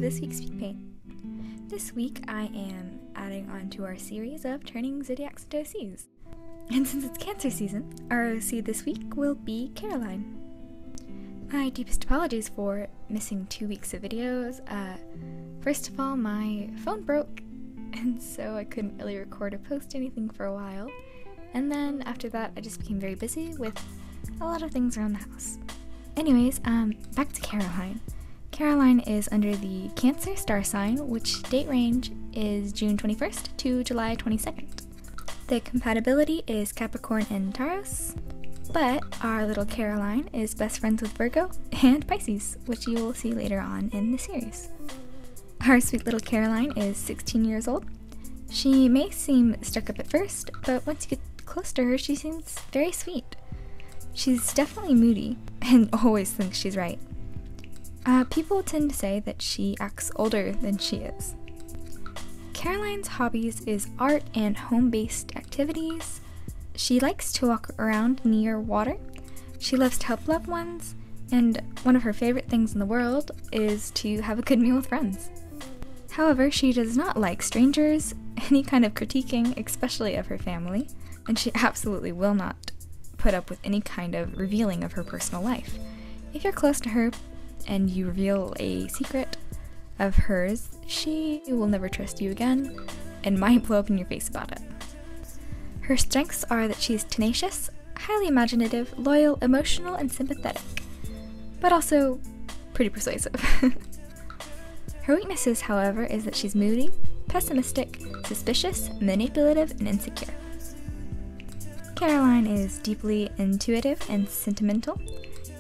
this week's Speak Paint. This week I am adding on to our series of turning zodiacs into O.C.s. And since it's Cancer season, our O.C. this week will be Caroline. My deepest apologies for missing 2 weeks of videos. First of all, my phone broke, and so I couldn't really record or post anything for a while. And then after that, I just became very busy with a lot of things around the house. Anyways, back to Caroline. Caroline is under the Cancer star sign, which date range is June 21st to July 22nd. The compatibility is Capricorn and Taurus, but our little Caroline is best friends with Virgo and Pisces, which you will see later on in the series. Our sweet little Caroline is 16 years old. She may seem stuck up at first, but once you get close to her, she seems very sweet. She's definitely moody and always thinks she's right. People tend to say that she acts older than she is. Caroline's hobbies is art and home-based activities. She likes to walk around near water. She loves to help loved ones, and one of her favorite things in the world is to have a good meal with friends. However, she does not like strangers, any kind of critiquing, especially of her family, and she absolutely will not put up with any kind of revealing of her personal life. If you're close to her and you reveal a secret of hers, she will never trust you again and might blow up in your face about it. Her strengths are that she's tenacious, highly imaginative, loyal, emotional, and sympathetic, but also pretty persuasive. Her weaknesses, however, is that she's moody, pessimistic, suspicious, manipulative, and insecure. Caroline is deeply intuitive and sentimental.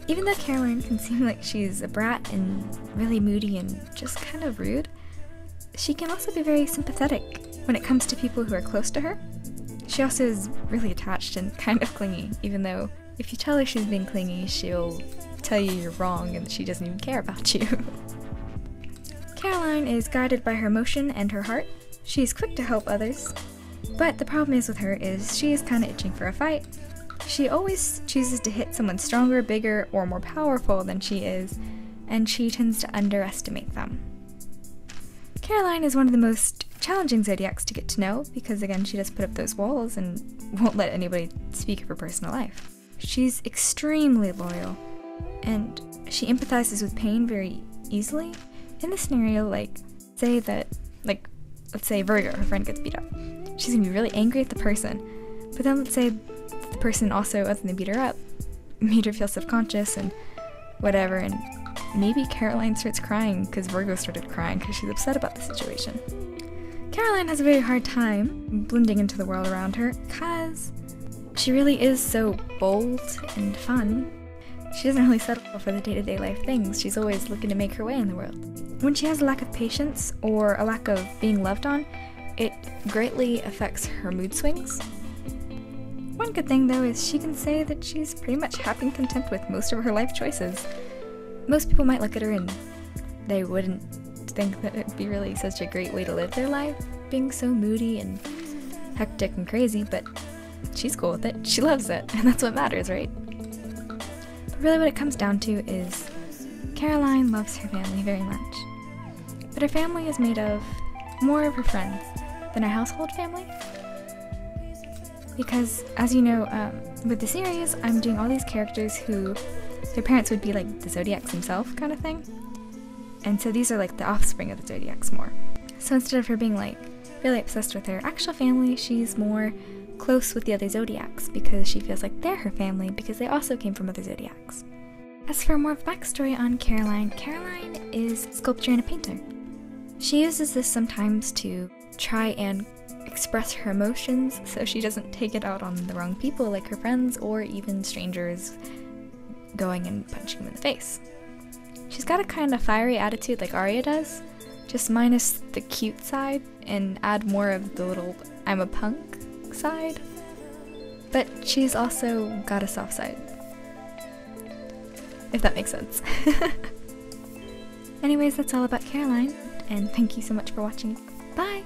Even though Caroline can seem like she's a brat and really moody and just kind of rude, she can also be very sympathetic when it comes to people who are close to her. She also is really attached and kind of clingy, even though if you tell her she's being clingy, she'll tell you you're wrong and that she doesn't even care about you. Caroline is guided by her emotion and her heart. She's quick to help others, but the problem is with her is she is kind of itching for a fight. She always chooses to hit someone stronger, bigger, or more powerful than she is, and she tends to underestimate them. Caroline is one of the most challenging zodiacs to get to know because, again, she does put up those walls and won't let anybody speak of her personal life. She's extremely loyal, and she empathizes with pain very easily. In this scenario, let's say Virgo, her friend gets beat up. She's gonna be really angry at the person, but then let's say the person also, as they beat her up, made her feel self-conscious and whatever, and maybe Caroline starts crying because Virgo started crying because she's upset about the situation. Caroline has a very hard time blending into the world around her because she really is so bold and fun. She doesn't really settle for the day-to-day life things. She's always looking to make her way in the world. When she has a lack of patience or a lack of being loved on, it greatly affects her mood swings. One good thing, though, is she can say that she's pretty much happy and content with most of her life choices. Most people might look at her and they wouldn't think that it'd be really such a great way to live their life, being so moody and hectic and crazy, but she's cool with it. She loves it, and that's what matters, right? But really what it comes down to is Caroline loves her family very much, but her family is made of more of her friends than her household family. Because, as you know, with the series, I'm doing all these characters who their parents would be like the Zodiacs themselves kind of thing. And so these are like the offspring of the Zodiacs more. So instead of her being really obsessed with her actual family, she's more close with the other Zodiacs because she feels like they're her family because they also came from other Zodiacs. As for more backstory on Caroline, Caroline is a sculptor and a painter. She uses this sometimes to try and express her emotions so she doesn't take it out on the wrong people like her friends or even strangers going and punching them in the face. She's got a kind of fiery attitude like Arya does, just minus the cute side and add more of the little I'm a punk side, but she's also got a soft side, if that makes sense. Anyways, that's all about Caroline, and thank you so much for watching. Bye!